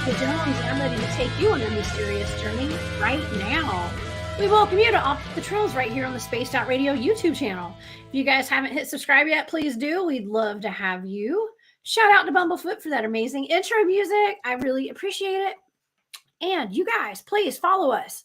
the Jones, and I'm ready to take you on a mysterious journey right now. We welcome you to Off the Trails right here on the Spaced Out Radio YouTube channel. If you guys haven't hit subscribe yet, please do. We'd love to have you. Shout out to Bumblefoot for that amazing intro music. I really appreciate it. And you guys, please follow us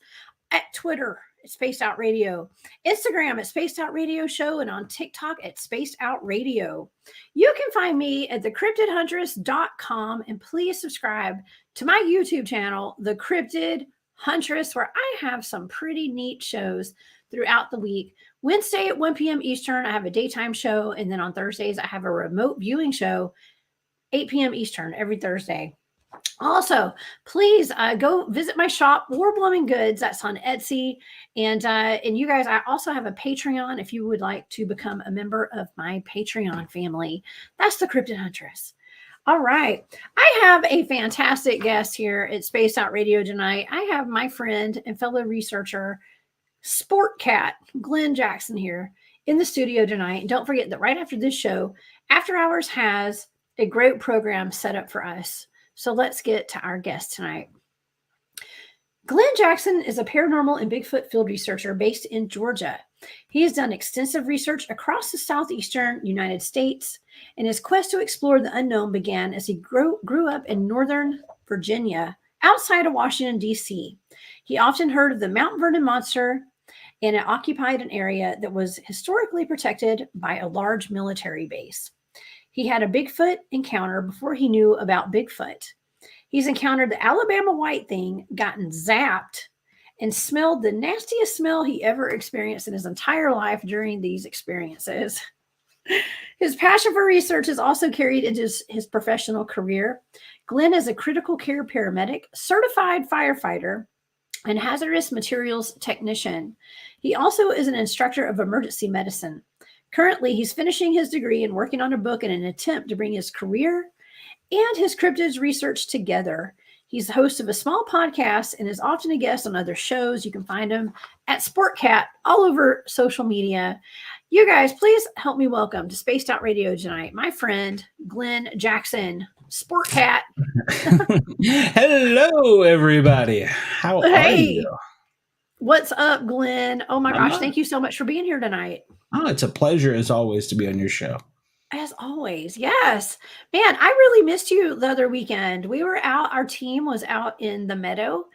at Twitter at Spaced Out Radio, Instagram at Spaced Out Radio Show, and on TikTok at Spaced Out Radio. You can find me at thecryptidhuntress.com, and please subscribe to my YouTube channel, The Cryptid Huntress, where I have some pretty neat shows throughout the week. Wednesday at 1 p.m. Eastern, I have a daytime show, and then on Thursdays, I have a remote viewing show, 8 p.m. Eastern every Thursday. Also, please go visit my shop, War Blooming Goods. That's on Etsy. And you guys, I also have a Patreon if you would like to become a member of my Patreon family. That's the Cryptid Huntress. All right. I have a fantastic guest here at Spaced Out Radio tonight. I have my friend and fellow researcher, Sport Cat, Glen Jackson here in the studio tonight. And don't forget that right after this show, After Hours has a great program set up for us. So let's get to our guest tonight. Glen Jackson is a paranormal and Bigfoot field researcher based in Georgia. He has done extensive research across the Southeastern United States, and his quest to explore the unknown began as he grew up in Northern Virginia, outside of Washington, D.C. He often heard of the Mount Vernon Monster, and it occupied an area that was historically protected by a large military base. He had a Bigfoot encounter before he knew about Bigfoot. He's encountered the Alabama white thing, gotten zapped, and smelled the nastiest smell he ever experienced in his entire life during these experiences. His passion for research is also carried into his professional career. Glen is a critical care paramedic, certified firefighter, and hazardous materials technician. He also is an instructor of emergency medicine. Currently, he's finishing his degree and working on a book in an attempt to bring his career and his cryptids research together. He's the host of a small podcast and is often a guest on other shows. You can find him at SportCat all over social media. You guys, please help me welcome to Spaced Out Radio tonight, my friend, Glen Jackson, SportCat. Hello, everybody. How are you? What's up, Glen? Oh my gosh, thank you so much for being here tonight. Oh, it's a pleasure as always to be on your show. As always, yes. Man, I really missed you the other weekend. We were out, our team was out in the meadow,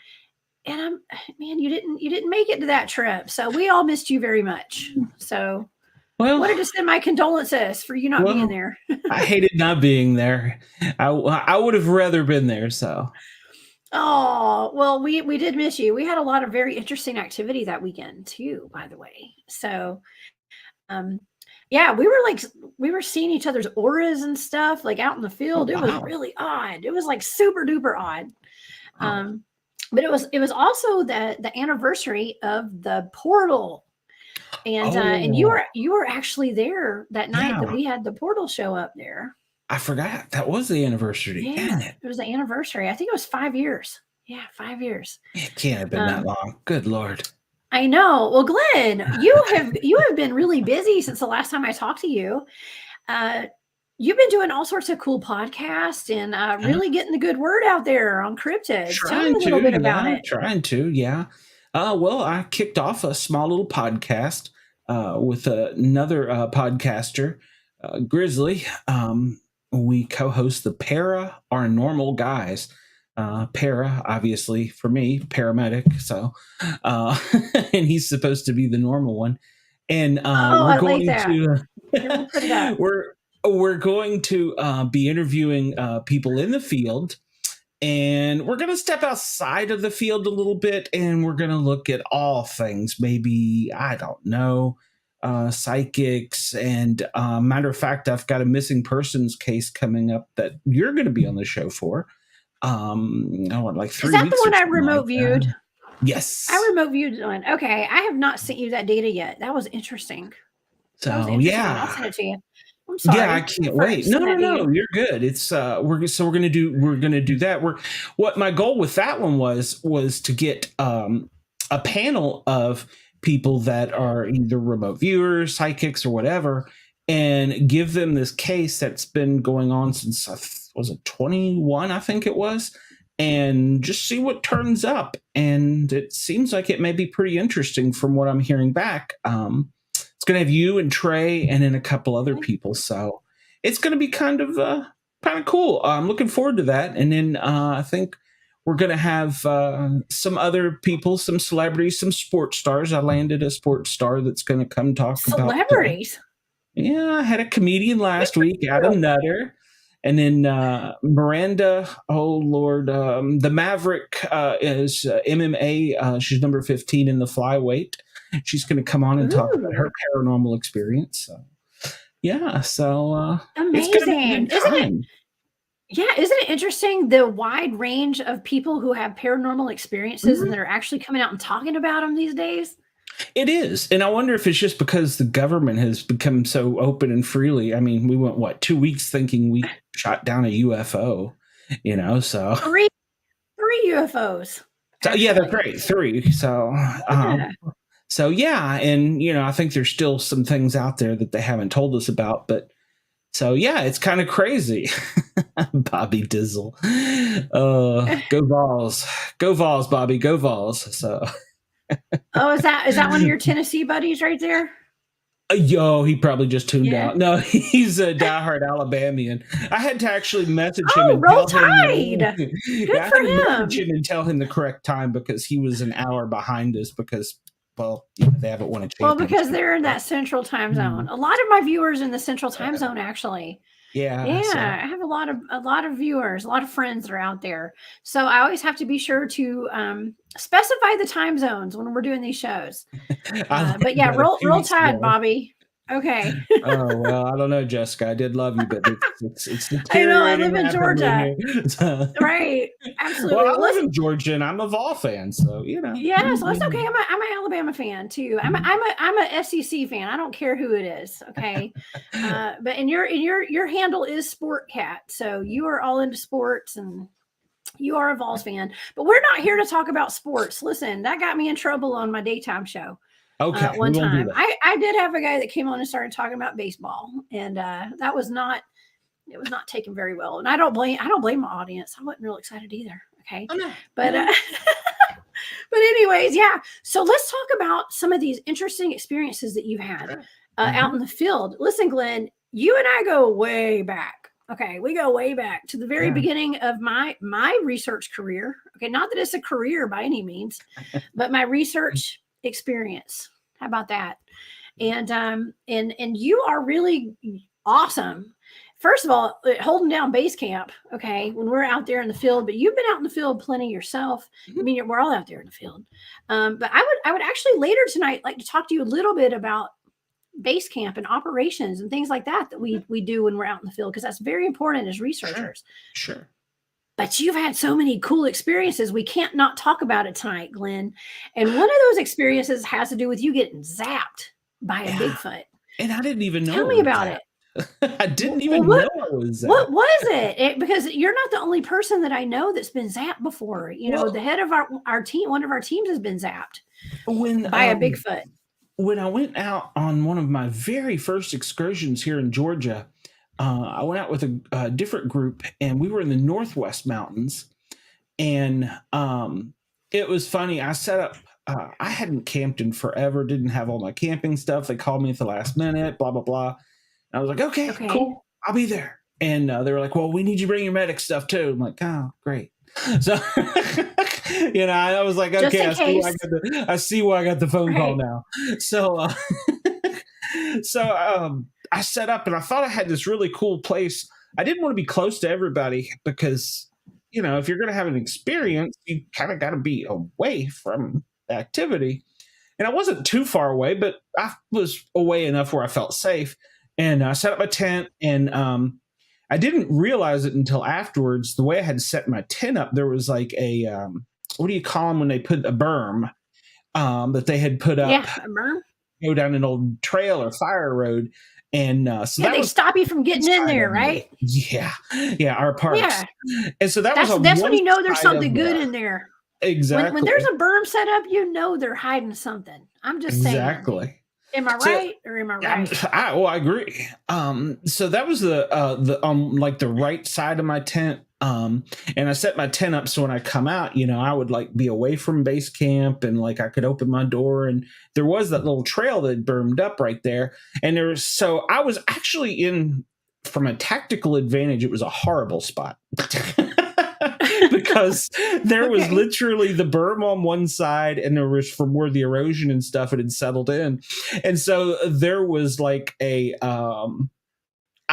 and you didn't make it to that trip. So we all missed you very much. So I wanted to send my condolences for you not being there. I hated not being there. I would have rather been there, so. Oh, well, we did miss you. We had a lot of very interesting activity that weekend too, by the way. So yeah, we were seeing each other's auras and stuff like out in the field. It was really odd. It was like super duper odd. But it was also the anniversary of the portal. And you were actually there that night that we had the portal show up there. I forgot that was the anniversary. Yeah, it was the anniversary. I think it was 5 years. Yeah, 5 years. It can't have been that long. Good Lord. I know. Well, Glen, you have been really busy since the last time I talked to you. You've been doing all sorts of cool podcasts and really getting the good word out there on cryptids. Tell me a little bit about it. Trying to, yeah. Well, I kicked off a small little podcast with another podcaster, Grizzly. We co-host the Paranormal guys. Para, obviously, for me, paramedic. So, and he's supposed to be the normal one. And we're going to be interviewing people in the field, and we're going to step outside of the field a little bit, and we're going to look at all things. Maybe, I don't know, psychics. And matter of fact, I've got a missing persons case coming up that you're going to be on the show for. Like 3 weeks. Is that the one I remote viewed? Yes. I remote viewed one. Okay. I have not sent you that data yet. That was interesting. Yeah. I'll send it to you. I'm sorry. Yeah, I can't wait. No, you're good. It's we're gonna do that. What my goal with that one was to get a panel of people that are either remote viewers, psychics, or whatever, and give them this case that's been going on since was it 21? I think it was. and just see what turns up. And it seems like it may be pretty interesting from what I'm hearing back. It's going to have you and Trey and then a couple other people. So it's going to be kind of cool. I'm looking forward to that. And then I think we're going to have some other people, some celebrities, some sports stars. I landed a sports star that's going to come talk about celebrities. Yeah, I had a comedian last week, Adam Nutter. And then Miranda, oh Lord, the Maverick is MMA. She's number 15 in the flyweight. She's going to come on and talk about her paranormal experience. So, yeah, so amazing. It's gonna be isn't it interesting the wide range of people who have paranormal experiences and that are actually coming out and talking about them these days? It is. And I wonder if it's just because the government has become so open and freely. I mean, we went, 2 weeks thinking we shot down a UFO, so. Three UFOs. So, yeah, they're great. 3. So, so yeah. And, I think there's still some things out there that they haven't told us about. But so, yeah, it's kind of crazy. Bobby Dizzle. Go Vols. Go Vols, Bobby. Go Vols. So. Oh, is that one of your Tennessee buddies right there? He probably just tuned out. No, he's a diehard Alabamian. I had to actually message him and roll tell Tide. him. Good for him. Message him and tell him the correct time because he was an hour behind us because, they haven't won a championship. Well, because they're in that central time zone. A lot of my viewers in the central time zone, actually. Yeah. So. I have a lot of viewers, a lot of friends that are out there. So I always have to be sure to specify the time zones when we're doing these shows. But yeah, roll Tide, Bobby. Okay. Oh, well, I don't know, Jessica. I did love you, but it's I know, I live in Georgia. Right. Absolutely. Well, I live in Georgia and I'm a Vol fan, so Yeah, so it's okay. I'm an Alabama fan too. I'm a SEC fan. I don't care who it is. Okay. But your handle is Sport Cat. So you are all into sports and you are a Vols fan. But we're not here to talk about sports. Listen, that got me in trouble on my daytime show. Okay. One time I did have a guy that came on and started talking about baseball, and it was not taken very well. And I don't blame my audience. I wasn't real excited either. Okay. Oh, no. But but anyways, yeah. So let's talk about some of these interesting experiences that you've had out in the field. Listen, Glenn, you and I go way back. Okay, we go way back to the very beginning of my research career. Okay, not that it's a career by any means, but my research experience. How about that? And you are really awesome. First of all, holding down base camp, okay, when we're out there in the field, but you've been out in the field plenty yourself. I mean, we're all out there in the field. But I would actually later tonight like to talk to you a little bit about base camp and operations and things like that we do when we're out in the field, because that's very important as researchers. Sure. But you've had so many cool experiences. We can't not talk about it tonight, Glenn. And one of those experiences has to do with you getting zapped by a Bigfoot. And I didn't even know. Tell me about it. I didn't even know it was zapped. What was it? Because you're not the only person that I know that's been zapped before. The head of our team, one of our teams has been zapped by a Bigfoot. When I went out on one of my very first excursions here in Georgia, I went out with a different group, and we were in the Northwest Mountains. And it was funny. I set up. I hadn't camped in forever. Didn't have all my camping stuff. They called me at the last minute. Blah blah blah. And I was like, okay, cool. I'll be there. And they were like, well, we need you to bring your medic stuff too. I'm like, oh, great. So I was like, okay, I see why I got the phone call now. So I set up, and I thought I had this really cool place. I didn't want to be close to everybody because, if you're going to have an experience, you kind of got to be away from the activity. And I wasn't too far away, but I was away enough where I felt safe. And I set up my tent, and I didn't realize it until afterwards. The way I had set my tent up, there was like a, what do you call them when they put a berm that they had put up? Yeah, a berm. Go down an old trail or fire road. And so they stop you from getting in there, right? Yeah, our parks. Yeah. And so that's when you know there's something good in there. Exactly. When there's a berm set up, they're hiding something. I'm just saying. Exactly. Am I right or am I right? I agree. So that was the on like the right side of my tent. And I set my tent up so when I come out, I would like be away from base camp and like I could open my door, and there was that little trail that burned up right there. And so I was actually from a tactical advantage, it was a horrible spot. Because there was literally the berm on one side, and there was from where the erosion and stuff had settled in. And so there was like I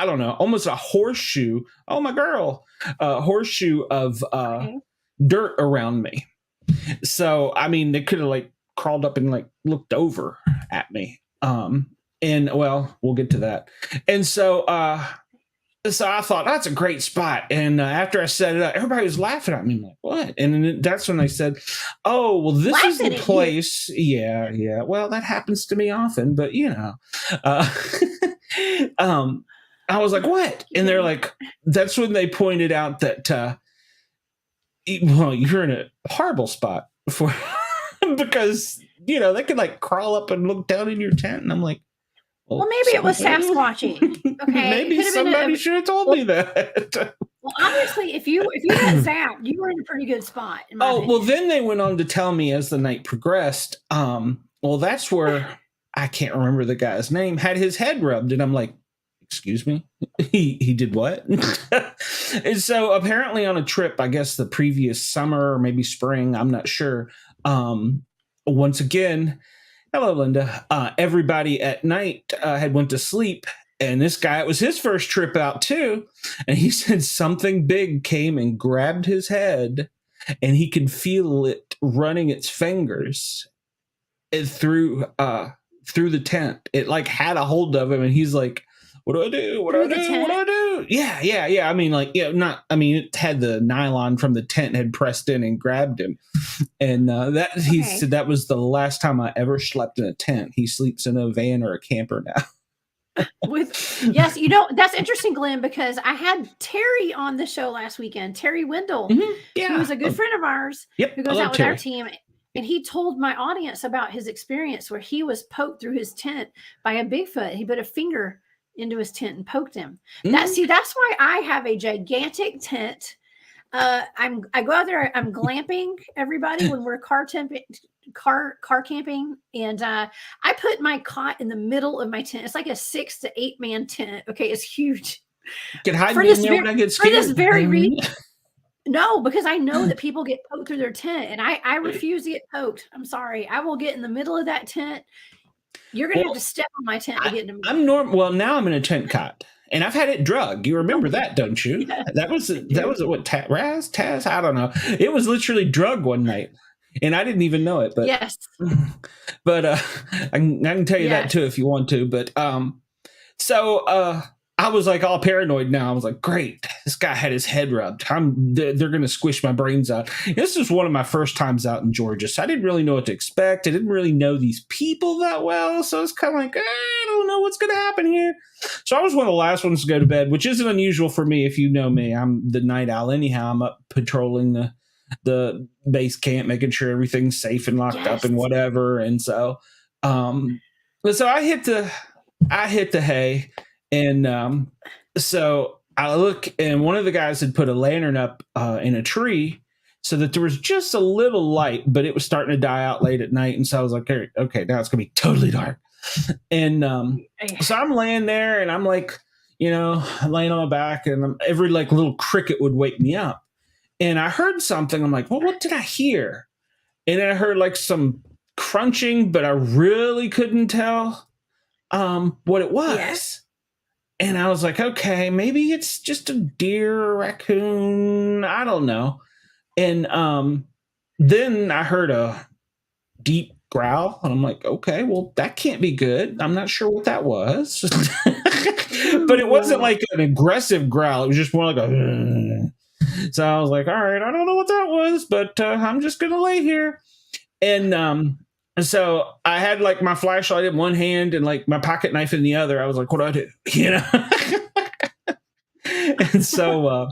don't know, almost a horseshoe. Oh, my girl, a horseshoe of dirt around me. So, I mean, they could have like crawled up and like looked over at me. And well, we'll get to that. And so I thought, that's a great spot. And after I set it up, everybody was laughing at me. I'm like, what? And then that's when I said, oh, well, this is the place. Yeah. Well, that happens to me often, but I was like, what? And they're like, that's when they pointed out that, well, you're in a horrible spot because, they could like crawl up and look down in your tent. And I'm like, well, maybe it was Sasquatching. Okay, maybe somebody should have told me that. Well, obviously, if you got zapped, you were in a pretty good spot. Well, then they went on to tell me as the night progressed. Well, that's where I can't remember the guy's name, had his head rubbed, and I'm like, excuse me, he did what? And so apparently on a trip, I guess the previous summer or maybe spring, I'm not sure. Once again. Hello, Linda. Everybody at night had went to sleep, and this guy, it was his first trip out too, and he said something big came and grabbed his head, and he could feel it running its fingers through the tent. It like had a hold of him, and he's like, what do I do? What do I do? What do I do? Yeah. I mean, like, it had the nylon from the tent had pressed in and grabbed him. And he said that was the last time I ever slept in a tent. He sleeps in a van or a camper now. Yes, that's interesting, Glenn, because I had Terry on the show last weekend, Terry Wendell, who was a good friend of ours, who goes out with our team. And he told my audience about his experience where he was poked through his tent by a Bigfoot. He put a finger into his tent and poked him. That's why I have a gigantic tent. I go out there, I'm glamping everybody when we're car camping, and I put my cot in the middle of my tent. It's like a 6 to 8 man tent. Okay, it's huge. Can hide me in there when I get scared. For this very reason. No, because I know that people get poked through their tent, and I refuse to get poked. I'm sorry. I will get in the middle of that tent. You're going to have to step on my tent to get in. I'm normal. Well, now I'm in a tent cot, and I've had it drugged. You remember that, don't you? Yeah. That was what Taz? I don't know. It was literally drugged one night, and I didn't even know it. But yes, but I can tell you that too if you want to. But so I was like all paranoid now. I was like, great, this guy had his head rubbed. They're going to squish my brains out. This was one of my first times out in Georgia, so I didn't really know what to expect. I didn't really know these people that well, so it's kind of like, I don't know what's going to happen here. So I was one of the last ones to go to bed, which isn't unusual for me. If you know me, I'm the night owl anyhow. I'm up patrolling the base camp, making sure everything's safe and locked up and whatever. And so, so I hit the hay. And so I look, and one of the guys had put a lantern up in a tree so that there was just a little light, but it was starting to die out late at night. And so I was like, okay, now it's going to be totally dark. And so I'm laying there, and I'm like, laying on my back, and every like little cricket would wake me up. And I heard something. I'm like, well, what did I hear? And then I heard like some crunching, but I really couldn't tell what it was. Yes. And I was like, okay, maybe it's just a deer or raccoon. I don't know. And then I heard a deep growl. And I'm like, okay, well, that can't be good. I'm not sure what that was. But it wasn't like an aggressive growl. It was just more like a... So I was like, all right, I don't know what that was, but I'm just going to lay here. And so I had like my flashlight in one hand and like my pocket knife in the other. I was like, what do I do? And so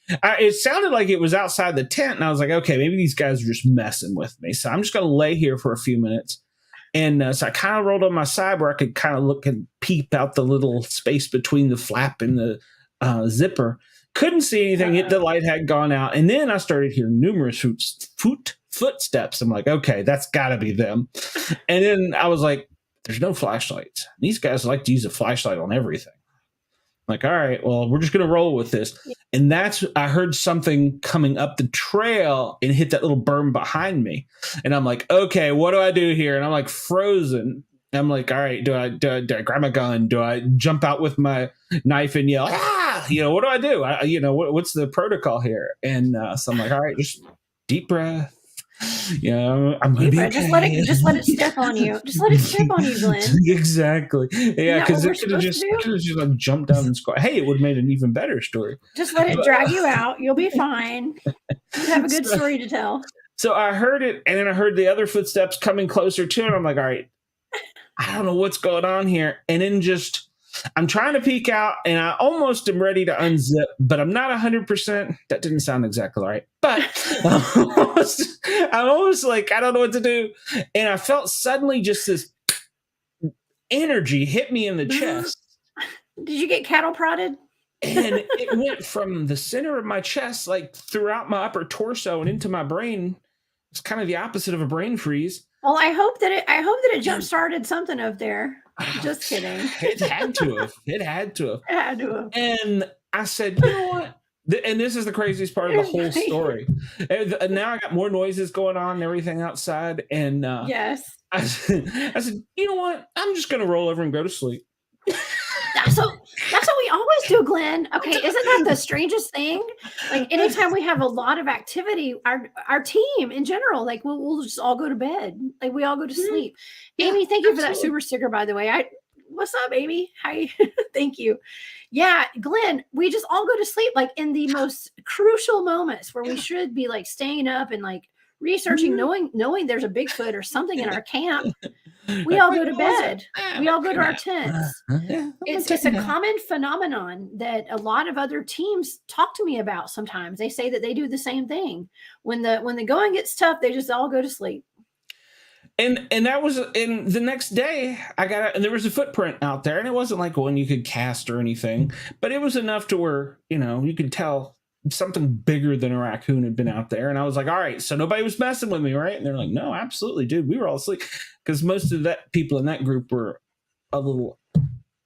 it sounded like it was outside the tent. And I was like, okay, maybe these guys are just messing with me. So I'm just going to lay here for a few minutes. And so I kind of rolled on my side where I could kind of look and peep out the little space between the flap and the zipper. Couldn't see anything. The light had gone out. And then I started hearing numerous footsteps. I'm like, okay, that's got to be them. And then I was like, there's no flashlights. These guys like to use a flashlight on everything. I'm like, all right, well, we're just going to roll with this. And I heard something coming up the trail and hit that little berm behind me. And I'm like, okay, what do I do here? And I'm like frozen. I'm like, all right, do I grab my gun? Do I jump out with my knife and yell, ah? What do I do? What's the protocol here? And so I'm like, all right, just deep breath. I'm gonna be okay. Just let it step on you. Just let it step on you, Glenn. Exactly. Yeah, because it could have just like jumped down and squat. Hey, it would have made an even better story. Just let it drag you out. You'll be fine. You have a good story to tell. So I heard it, and then I heard the other footsteps coming closer to it. I'm like, all right, I don't know what's going on here. And then I'm trying to peek out, and I almost am ready to unzip, but I'm not 100%. That didn't sound exactly right. But I'm almost like, I don't know what to do. And I felt suddenly just this energy hit me in the chest. Did you get cattle prodded? And it went from the center of my chest, like throughout my upper torso and into my brain. It's kind of the opposite of a brain freeze. Well, I hope that it jump started something up there. Just kidding. It had to have. It had to have. And I said, you know what? And this is the craziest part of the whole story. And now I got more noises going on and everything outside. And yes, I said, you know what? I'm just going to roll over and go to sleep. That's what we always do, Glenn. Okay, isn't that the strangest thing? Like anytime we have a lot of activity, our team in general, like we'll just all go to bed. Like we all go to sleep. Yeah, Amy, thank you for that super sticker, by the way. What's up, Amy? Hi. Thank you. Yeah, Glenn, we just all go to sleep like in the most crucial moments where we should be like staying up and like researching, knowing there's a Bigfoot or something in our camp. We all go to bed. We all go to our tents. It's a common phenomenon that a lot of other teams talk to me about sometimes. They say that they do the same thing. When the going gets tough, they just all go to sleep. And that was in the next day I got out, and there was a footprint out there, and it wasn't like one you could cast or anything, but it was enough to where, you could tell something bigger than a raccoon had been out there. And I was like, all right, so nobody was messing with me, right? And they're like, no, absolutely, dude. We were all asleep, because most of that people in that group were a little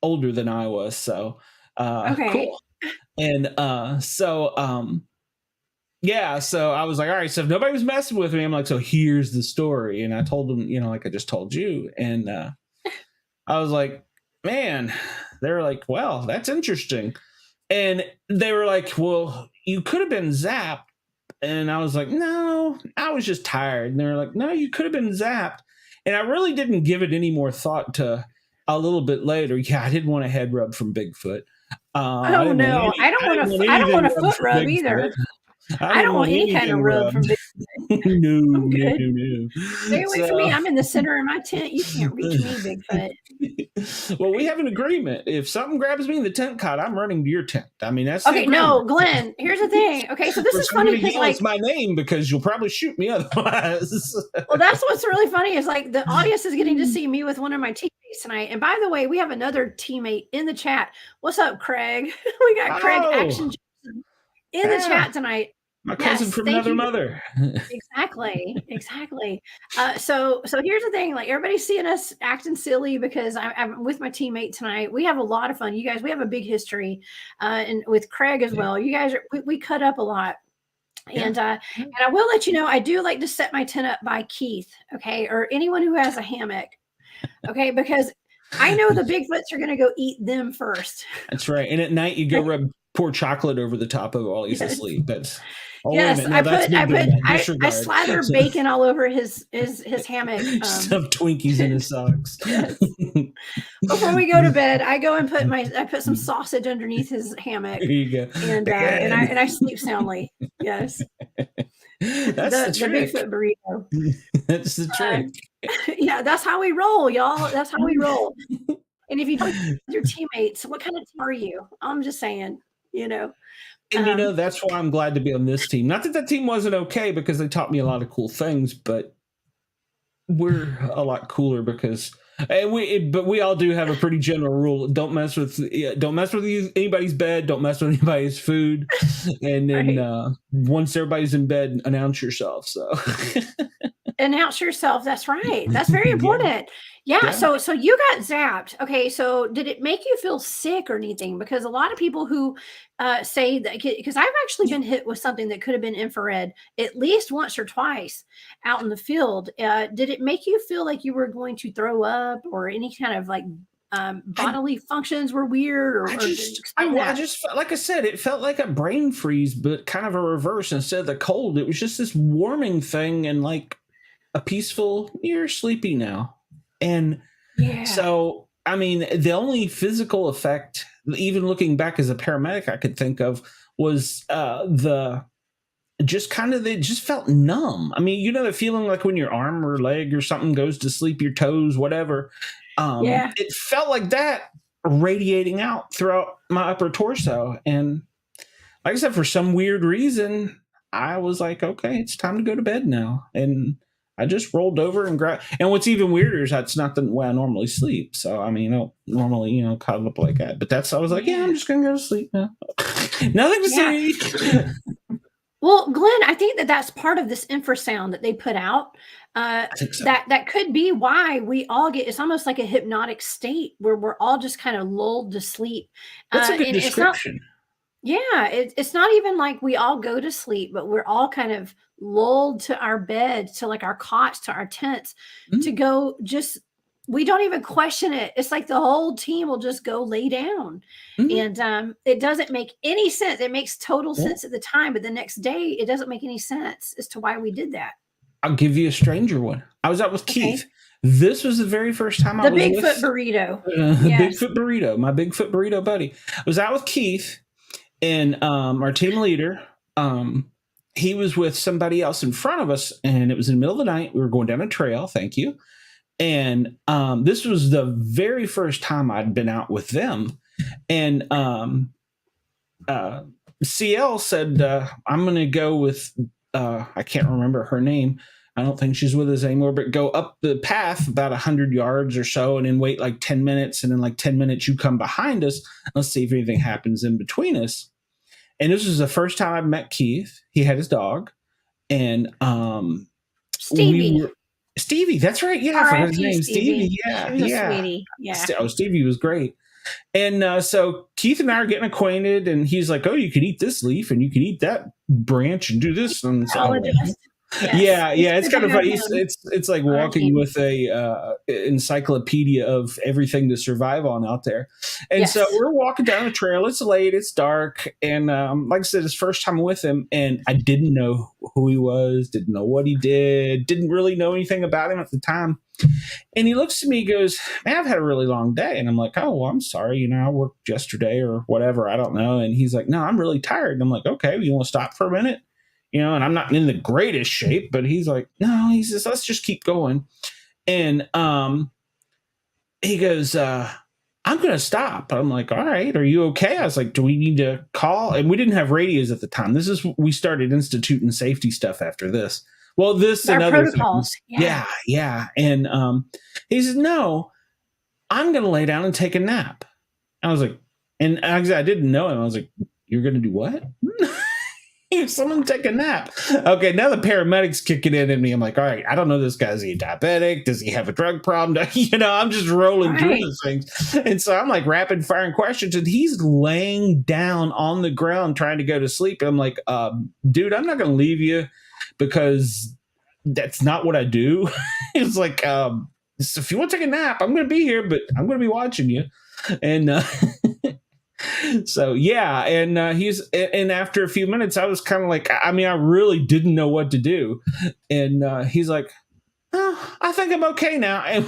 older than I was. So okay. Cool. And so I was like, all right, so if nobody was messing with me, I'm like, so here's the story. And I told them, like I just told you. And I was like, man, they were like, well, that's interesting. And they were like, well, you could have been zapped. And I was like, no, I was just tired. And they were like, no, you could have been zapped. And I really didn't give it any more thought to a little bit later. Yeah, I didn't want a head rub from Bigfoot. I don't want a foot rub either. I don't want any kind of rub from Bigfoot. No. Stay away from me. I'm in the center of my tent. You can't reach me, Bigfoot. Well, we have an agreement. If something grabs me in the tent cot, I'm running to your tent. I mean, that's okay. No, Glenn. Here's the thing. Okay, so this is funny because it's my name because you'll probably shoot me otherwise. Well, that's what's really funny is like the audience is getting to see me with one of my teammates tonight. And by the way, we have another teammate in the chat. What's up, Craig? We got Craig Action Jackson in the chat tonight. My cousin from another mother. Exactly. So here's the thing. Like everybody's seeing us acting silly because I'm with my teammate tonight. We have a lot of fun. You guys, we have a big history, and with Craig as well. You guys we cut up a lot. And I will let you know, I do like to set my tent up by Keith, okay, or anyone who has a hammock, okay, because I know the Bigfoots are going to go eat them first. That's right. And at night you go pour chocolate over the top of it while he's asleep. That's yes. I slather bacon all over his hammock. Stuff Twinkies in his socks. Yes. Before we go to bed, I go and put some sausage underneath his hammock. There you go. And I sleep soundly. Yes. That's the trick. Bigfoot burrito. That's the trick. Yeah, that's how we roll, y'all. That's how we roll. And if you don't with your teammates, what kind of team are you? I'm just saying, And that's why I'm glad to be on this team. Not that team wasn't okay because they taught me a lot of cool things, but we're a lot cooler because And but we all do have a pretty general rule: don't mess with anybody's bed, don't mess with anybody's food, and then Right. once everybody's in bed, announce yourself. So Announce yourself. That's right. That's very yeah, important. Yeah. yeah. So you got zapped. Okay. So did it make you feel sick or anything? Because a lot of people who say that, because I've actually been hit with something that could have been infrared at least once or twice out in the field. Did it make you feel like you were going to throw up, or any kind of like I bodily functions were weird, or explain I that? just felt, like I said, it felt like a brain freeze, but kind of a reverse. Instead of the cold, it was just this warming thing and like a peaceful, you're sleepy now. And Yeah. so, I mean, the only physical effect, even looking back as a paramedic, I could think of was the just kind of, it just felt numb. I mean, you know, the feeling like when your arm or leg or something goes to sleep, your toes, whatever. Yeah. It felt like that radiating out throughout my upper torso. And like I said, for some weird reason, I was like, okay, it's time to go to bed now. And I just rolled over and grabbed. And what's even weirder is that's not the way I normally sleep. So, I mean, I don't normally, cuddle up like that. But I was like, yeah, I'm Yeah. just going to go to sleep now. Nothing to Yeah. see. Well, Glenn, I think that that's part of this infrasound that they put out. I think so. That could be why we all get. It's almost like a hypnotic state where we're all just kind of lulled to sleep. That's a good And it's not. description. Yeah, it's not even like we all go to sleep, but we're all kind of lulled to our beds, to like our cots, to our tents, to Mhm. go just. We don't even question it. It's like the whole team will just go lay down, Mhm. and it doesn't make any sense. It makes total Well, sense at the time, but the next day it doesn't make any sense as to why we did that. I'll give you a stranger one. I was out with Okay, Keith. This was the very first time I the was with Bigfoot burrito. Yes. Bigfoot Burrito, my Bigfoot Burrito buddy. I was out with Keith and our team leader. He was with somebody else in front of us, and it was in the middle of the night. We were going down a trail. Thank you. And this was the very first time I'd been out with them. And uh, CL said, I'm going to go with, I can't remember her name. I don't think she's with us anymore, but go up the path about 100 yards or so and then wait like 10 minutes. And in like 10 minutes, you come behind us. Let's see if anything happens in between us. And this was the first time I met Keith. He had his dog. And we Stevie. were, Stevie, that's right. Yeah, I forgot his R.I.P. name. Stevie. Stevie. She Yeah, was a yeah. sweetie. Yeah. Oh, Stevie was great. And so Keith and I are getting acquainted, and he's like, "Oh, you can eat this leaf, and you can eat that branch, and do this." And so I'm like, Biologist. Yes. yeah, It's yeah, it's good to kind of have funny. him It's like on our walking team. with a encyclopedia of everything to survive on out there. And so Yes. we're walking down a trail. It's late, it's dark, and like I said, it's first time with him, and I didn't know who he was, didn't know what he did, didn't really know anything about him at the time. And he looks at me, he goes, "Man, I've had a really long day." And I'm like, "Oh, well, I'm sorry. I worked yesterday or whatever. I don't know." And he's like, "No, I'm really tired." And I'm like, "Okay, you want to stop for a minute?" And I'm not in the greatest shape, but he's like, "No," he says, "let's just keep going." And he goes, "I'm going to stop." I'm like, "All right, are you okay?" I was like, "Do we need to call?" And we didn't have radios at the time. We started instituting safety stuff after this. Well, this and Our other protocols. things. Yeah. Yeah, yeah. And he says, "No, I'm going to lay down and take a nap." I was like, and actually, I didn't know him. I was like, "You're going to do what?" Someone take a nap. Okay, now the paramedics kicking in me. I'm like, all right, I don't know this guy. Is he diabetic? Does he have a drug problem? I'm just rolling through Right. the things. And so I'm like rapid firing questions, and he's laying down on the ground trying to go to sleep. And I'm like, dude, I'm not going to leave you because that's not what I do. It's like, so if you want to take a nap, I'm going to be here, but I'm going to be watching you. And so yeah, and and after a few minutes, I was kind of like, I mean, I really didn't know what to do, and he's like, "Oh, I think I'm okay now," and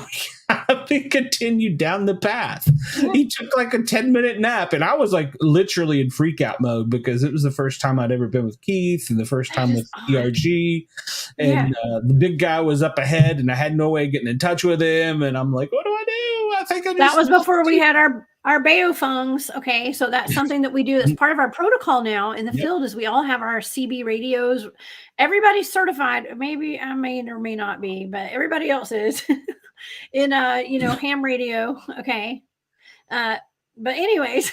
we continued down the path. Yeah. He took like a 10-minute nap, and I was like literally in freak out mode because it was the first time I'd ever been with Keith and the first That time is with odd. ERG, Yeah. and the big guy was up ahead, and I had no way of getting in touch with him, and I'm like, "What do I do? I think I That just was lost before we Keith." had our baophones. Okay, so that's something that we do. That's part of our protocol now in the Yep. field. Is we all have our CB radios. Everybody's certified. Maybe I may or may not be, but everybody else is. in ham radio. Okay. But anyways,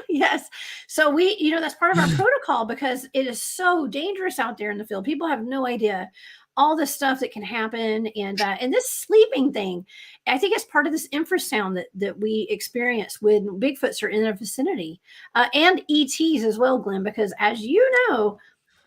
yes. So that's part of our protocol because it is so dangerous out there in the field. People have no idea all the stuff that can happen, and this sleeping thing, I think it's part of this infrasound that we experience when Bigfoots are in our vicinity, and ETs as well, Glenn. Because as you know,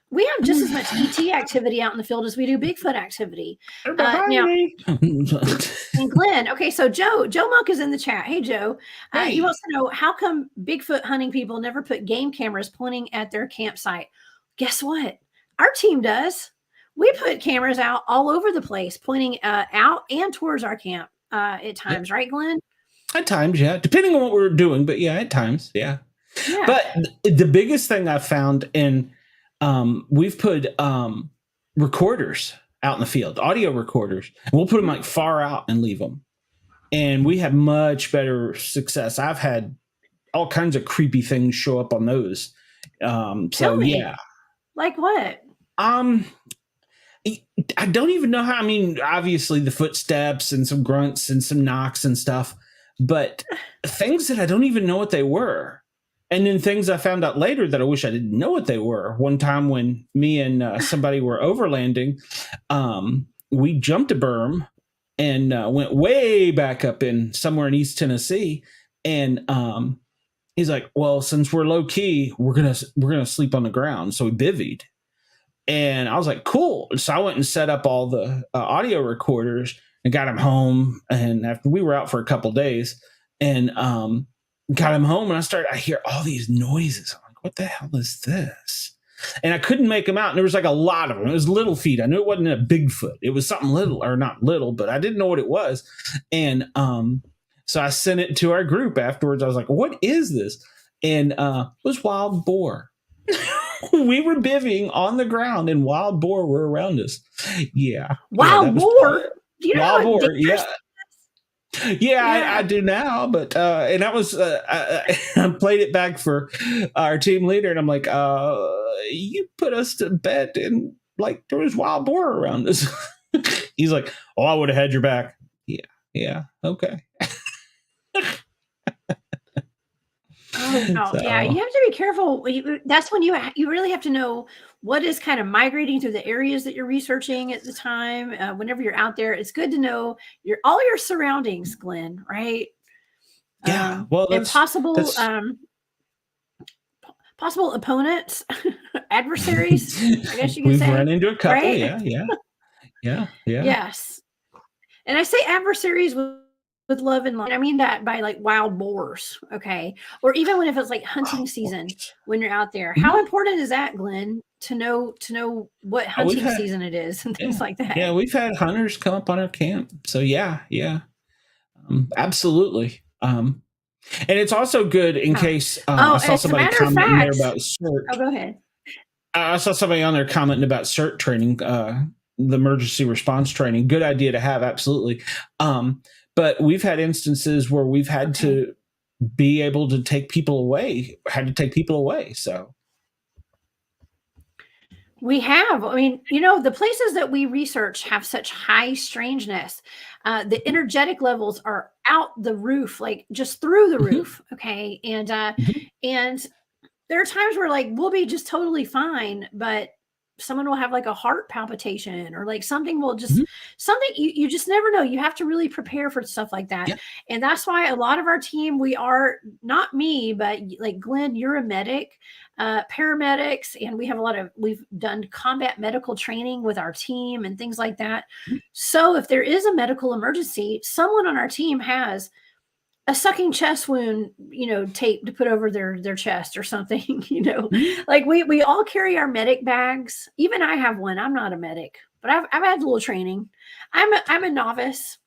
we have just as much ET activity out in the field as we do Bigfoot activity. They're behind me. And Glenn, okay, so Joe Monk is in the chat. Hey, Joe. Hey. He wants to know, how come Bigfoot hunting people never put game cameras pointing at their campsite? Guess what? Our team does. We put cameras out all over the place, pointing out and towards our camp at times, right, Glenn? At times, yeah. Depending on what we're doing, but yeah, at times, yeah. But the biggest thing I found in we've put recorders out in the field, audio recorders, and we'll put them like far out and leave them. And we have much better success. I've had all kinds of creepy things show up on those. Tell me. Yeah. Like what? I don't even know how. I mean, obviously the footsteps and some grunts and some knocks and stuff, but things that I don't even know what they were. And then things I found out later that I wish I didn't know what they were. One time when me and somebody were overlanding, we jumped a berm and went way back up in somewhere in East Tennessee. And he's like, well, since we're low key, we're gonna sleep on the ground. So we bivvied. And I was like, cool. So I went and set up all the audio recorders and got them home. And after we were out for a couple days, and got him home, and I hear all these noises. I'm like, what the hell is this? And I couldn't make them out. And there was like a lot of them. It was little feet. I knew it wasn't a Bigfoot. It was something little, or not little, but I didn't know what it was. And so I sent it to our group afterwards. I was like, what is this? And it was wild boar. We were bivvying on the ground and wild boar were around us. Yeah. Wild boar? Do you know wild boar, yeah. Yeah, I do now, but and that was I played it back for our team leader, and I'm like, you put us to bed, and like there was wild boar around us. He's like, oh, I would have had your back. Yeah, okay. Oh no, so. Yeah, you have to be careful. That's when you really have to know what is kind of migrating through the areas that you're researching at the time. Whenever you're out there, it's good to know all your surroundings, Glenn. Right? Yeah. Well, and possible opponents, adversaries. I guess you can say. We've run into a couple. Right? Yeah. Yes, and I say adversaries with love and light. I mean that by like wild boars, okay? Or even when if it's like hunting season when you're out there. How important is that, Glenn, to know what hunting season it is and things like that? Yeah, we've had hunters come up on our camp. So yeah. Absolutely. And it's also good in case I saw somebody commenting there about CERT. Oh, go ahead. I saw somebody on there commenting about CERT training, the emergency response training. Good idea to have, absolutely. But we've had instances where we've had to be able to take people away, So we have. I mean, the places that we research have such high strangeness. The energetic levels are out the roof, like just through the roof. Okay. And there are times where like we'll be just totally fine, but someone will have like a heart palpitation or like something will just something you just never know. You have to really prepare for stuff like that. Yeah. And that's why a lot of our team, we are not me, but like Glenn, you're a medic, paramedics, and we've done combat medical training with our team and things like that. So if there is a medical emergency, someone on our team has a sucking chest wound, tape to put over their chest or something, like we all carry our medic bags. Even I have one. I'm not a medic, but I've had a little training. I'm a novice.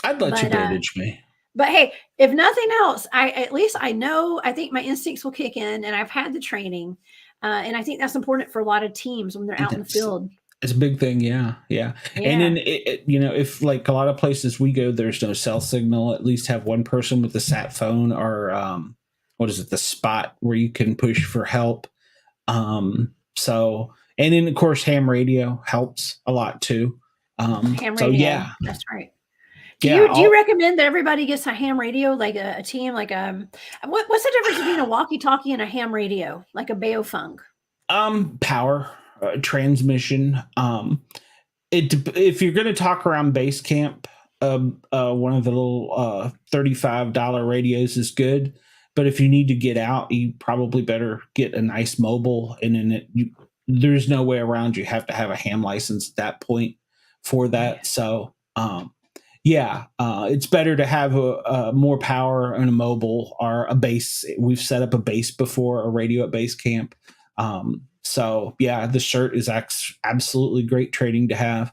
I'd let you bandage me. But hey, if nothing else, at least I know, I think my instincts will kick in, and I've had the training. And I think that's important for a lot of teams when they're out in the field. It's a big thing. Yeah. And then, if like a lot of places we go, there's no cell signal, at least have one person with the sat phone or the spot where you can push for help. And then of course, ham radio helps a lot too. Ham radio. Yeah, that's right. Do you recommend that everybody gets a ham radio, like a team, like what's the difference between a walkie-talkie and a ham radio, like a Beofunk? Power, transmission. If you're going to talk around base camp, one of the little $35 radios is good. But if you need to get out, you probably better get a nice mobile. And then there's no way around. You have to have a ham license at that point for that. So, it's better to have a more power and a mobile or a base. We've set up a base before, a radio at base camp. The shirt is absolutely great trading to have.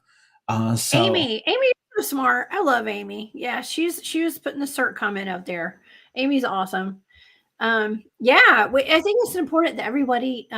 Amy is so smart. I love Amy. Yeah, she was putting the cert comment out there. Amy's awesome. I think it's important that everybody.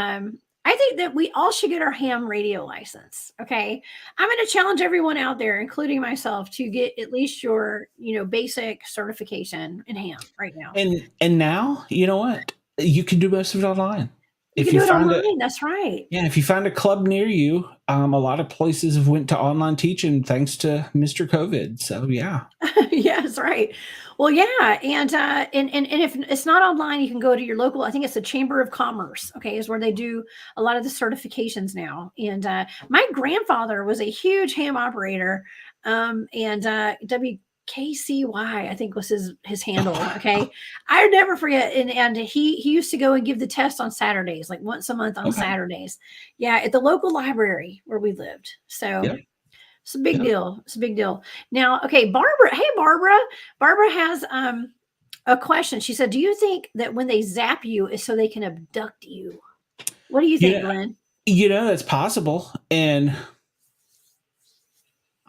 I think that we all should get our ham radio license. Okay, I'm going to challenge everyone out there, including myself, to get at least your basic certification in ham right now. And now, you know what? You can do most of it online. You can do it online. That's right. Yeah, if you find a club near you, a lot of places have went to online teaching thanks to Mr. COVID. So yeah. Yeah, that's right. Well, yeah, and if it's not online, you can go to your local. I think it's the Chamber of Commerce. Okay, is where they do a lot of the certifications now. And my grandfather was a huge ham operator, KCY, I think was his handle. Okay. I never forget. And he used to go and give the test on Saturdays, like once a month on Saturdays. Yeah. At the local library where we lived. So it's a big deal. It's a big deal. Now, okay. Barbara. Hey, Barbara has a question. She said, do you think that when they zap you is so they can abduct you? What do you think, Glenn? That's possible. And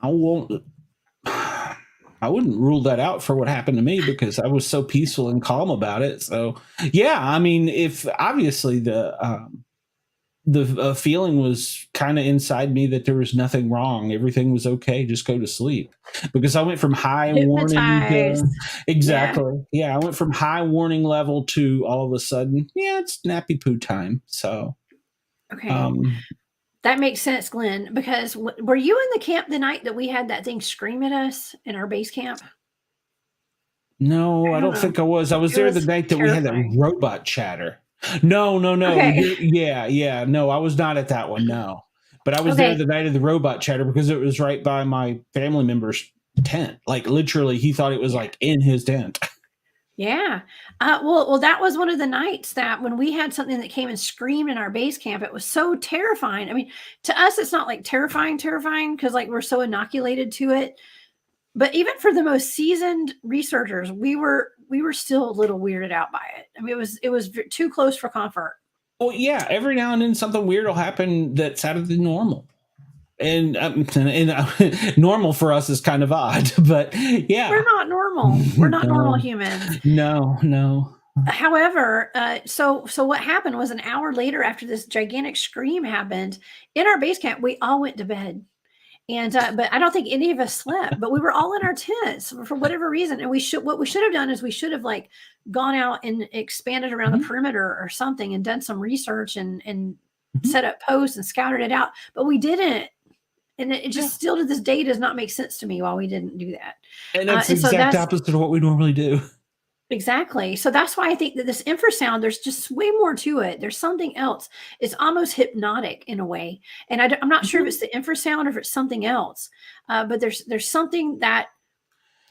I wouldn't rule that out for what happened to me because I was so peaceful and calm about it. So, if obviously the feeling was kind of inside me that there was nothing wrong, everything was okay, just go to sleep. Because I went from high warning I went from high warning level to all of a sudden, it's nappy poo time. So, okay. That makes sense, Glenn, because were you in the camp the night that we had that thing scream at us in our base camp? No, I don't think I was. I was there the night that we had that robot chatter. No. Okay. No, I was not at that one. No, but I was there the night of the robot chatter because it was right by my family member's tent. Like literally, he thought it was like in his tent. Yeah. Well, that was one of the nights that when we had something that came and screamed in our base camp, it was so terrifying. I mean, to us, it's not like terrifying because like we're so inoculated to it. But even for the most seasoned researchers, we were still a little weirded out by it. I mean, it was too close for comfort. Well, yeah. Every now and then something weird will happen that's out of the normal. And normal for us is kind of odd, but yeah, we're not normal. We're not normal humans. No. However, so what happened was an hour later after this gigantic scream happened in our base camp, we all went to bed. And but I don't think any of us slept, but we were all in our tents for whatever reason. And what we should have done is we should have like gone out and expanded around the perimeter or something and done some research and set up posts and scouted it out. But we didn't. And it just still to this day does not make sense to me why we didn't do that. And that's the exact opposite of what we normally do. Exactly. So that's why I think that this infrasound, there's just way more to it. There's something else. It's almost hypnotic in a way. And I'm not sure if it's the infrasound or if it's something else. But there's something that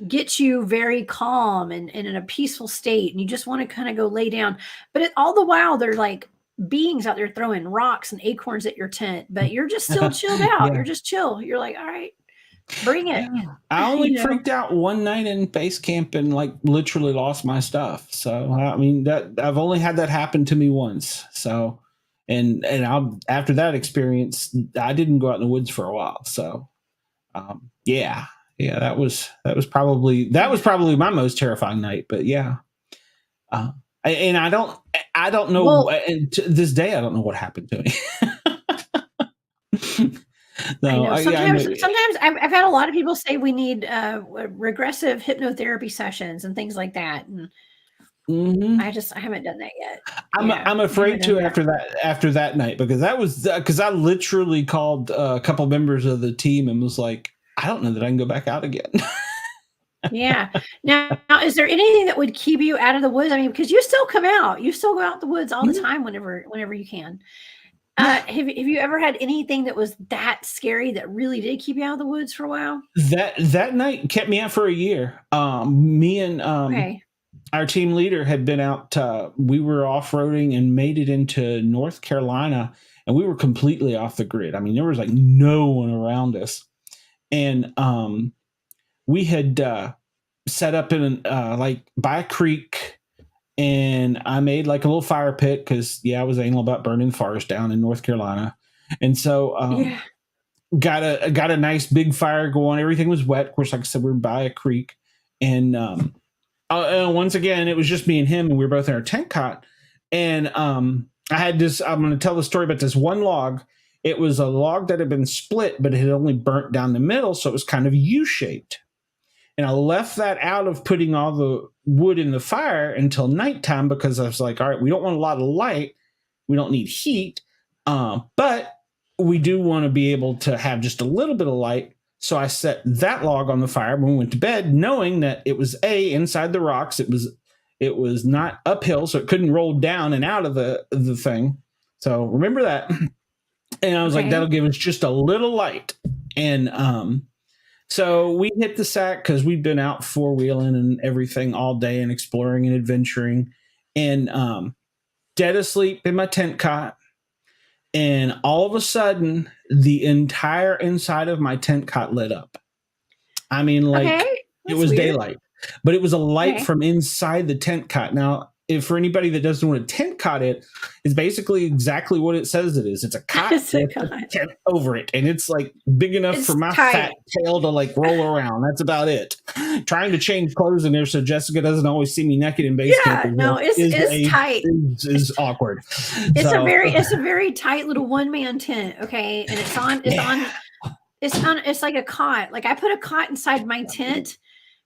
gets you very calm and in a peaceful state. And you just want to kind of go lay down. But all the while, they're like beings out there throwing rocks and acorns at your tent. But you're just still chilled out. You're just chill. You're like, all right. Bring it. Yeah. I only freaked out one night in base camp and like literally lost my stuff. So I mean that I've only had that happen to me once. So and after that experience, I didn't go out in the woods for a while. So that was probably my most terrifying night. But and I don't know. Well, and to this day, I don't know what happened to me. No, sometimes I've had a lot of people say we need regressive hypnotherapy sessions and things like that, and I haven't done that yet. I'm afraid to after that night because I literally called a couple members of the team and was like, I don't know that I can go back out again. Yeah. Now, is there anything that would keep you out of the woods? I mean, because you still come out, you still go out in the woods all the time whenever you can. Have you ever had anything that was that scary that really did keep you out of the woods for a while? That night kept me out for a year. Me and Okay. our team leader had been out. We were off roading and made it into North Carolina, and we were completely off the grid. I mean, there was like no one around us, and we had set up in like by a creek, and I made like a little fire pit because I was anal about burning forest down in North Carolina, and so Yeah. got a nice big fire going. Everything was wet. Of course, like I said, we were by a creek, and once again, it was just me and him, and we were both in our tent cot. And I had this. I'm going to tell the story about this one log. It was a log that had been split, but it had only burnt down the middle, so it was kind of U-shaped. And I left that out of putting all the wood in the fire until nighttime because I was like, all right, we don't want a lot of light. We don't need heat. But we do want to be able to have just a little bit of light. So I set that log on the fire when we went to bed, knowing that it was inside the rocks. It was not uphill, so it couldn't roll down and out of the thing. So remember that. And I was like, that'll give us just a little light. And so we hit the sack because we'd been out four-wheeling and everything all day and exploring and adventuring. And dead asleep in my tent cot. And all of a sudden, the entire inside of my tent cot lit up. I mean, like it was weird. Daylight, but it was a light from inside the tent cot. Now, if for anybody that doesn't know what a tent cot is basically exactly what it says it is. It's a cot with a tent over it, and it's like big enough for my fat tail to like roll around. That's about it. Trying to change clothes in there so Jessica doesn't always see me naked in base camp. Yeah, no, it's tight. Is awkward. It's a very tight little one-man tent. Okay, and it's like a cot. Like I put a cot inside my tent,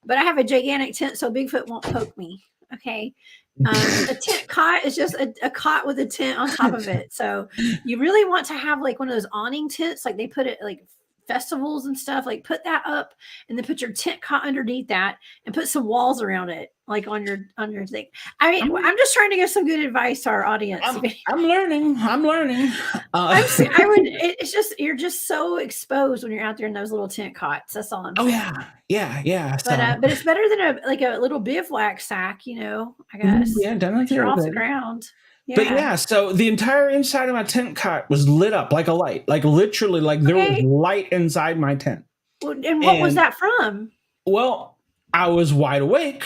but I have a gigantic tent so Bigfoot won't poke me. Okay. A tent cot is just a cot with a tent on top of it. So you really want to have like one of those awning tents, like they put it like festivals and stuff, like put that up and then put your tent cot underneath that and put some walls around it, like on your thing. I mean, I'm just trying to give some good advice to our audience. I'm learning. It's just you're just so exposed when you're out there in those little tent cots. That's all I'm saying. Yeah. But it's better than a little bivouac sack, I guess. Yeah, definitely. You're off the ground. Yeah. But so the entire inside of my tent cot was lit up like a light, like literally, like there was light inside my tent. Well, and what was that from? Well, I was wide awake,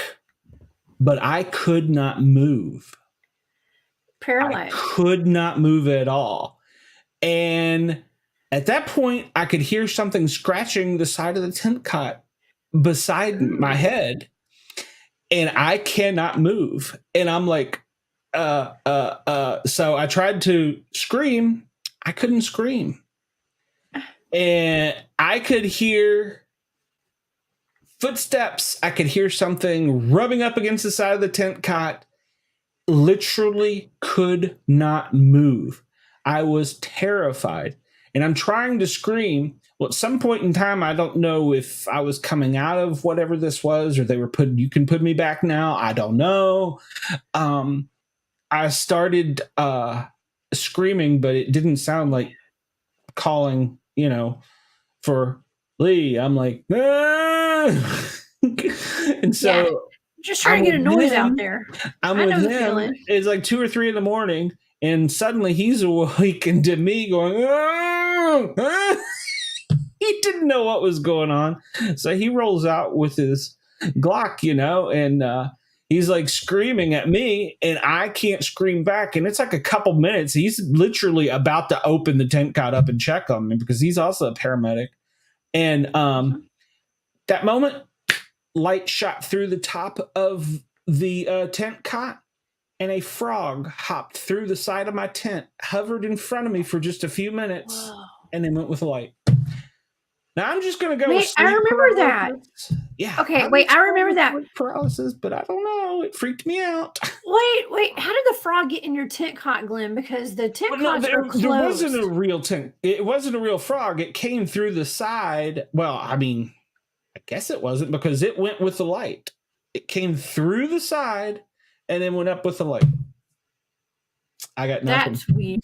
but I could not move. Paralyzed. I could not move at all. And at that point, I could hear something scratching the side of the tent cot beside my head, and I cannot move. And I'm like, so I tried to scream. I couldn't scream. And I could hear footsteps. I could hear something rubbing up against the side of the tent cot. Literally could not move. I was terrified. And I'm trying to scream. Well, at some point in time, I don't know if I was coming out of whatever this was or they were you can put me back now. I don't know. I started screaming, but it didn't sound like calling, for Lee. I'm like, ah! And so just trying to get a noise out there. I'm with him. It's like 2 or 3 in the morning, and suddenly he's awakened to me going, oh, ah! He didn't know what was going on. So he rolls out with his Glock, and he's like screaming at me, and I can't scream back. And it's like a couple minutes. He's literally about to open the tent cot up and check on me because he's also a paramedic. And that moment, light shot through the top of the tent cot, and a frog hopped through the side of my tent, hovered in front of me for just a few minutes, and then went with the light. Now I'm just gonna go. Wait, I remember that. Yeah. Okay. I remember that paralysis, but I don't know. It freaked me out. Wait. How did the frog get in your tent cot, Glenn? Because the tent cots were closed. There wasn't a real tent. It wasn't a real frog. It came through the side. Well, I mean, guess it wasn't, because it went with the light. It came through the side and then went up with the light. I got nothing. That's weird.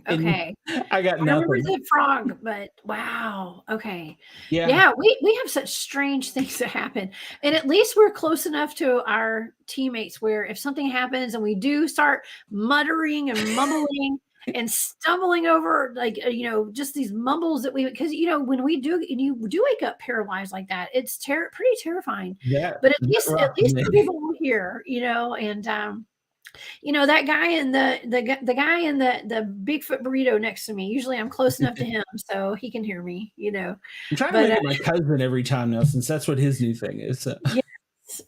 Okay. I got I remember nothing. the frog, but wow. Okay. Yeah. Yeah, we have such strange things that happen. And at least we're close enough to our teammates where if something happens and we do start muttering and mumbling and stumbling over, like, just these mumbles that because, when we do, and you do wake up paralyzed like that, it's pretty terrifying. Yeah. But at least some people will hear, and, that guy in the guy in the Bigfoot burrito next to me, usually I'm close enough to him so he can hear me, I'm trying to make it my cousin every time now, since that's what his new thing is. So.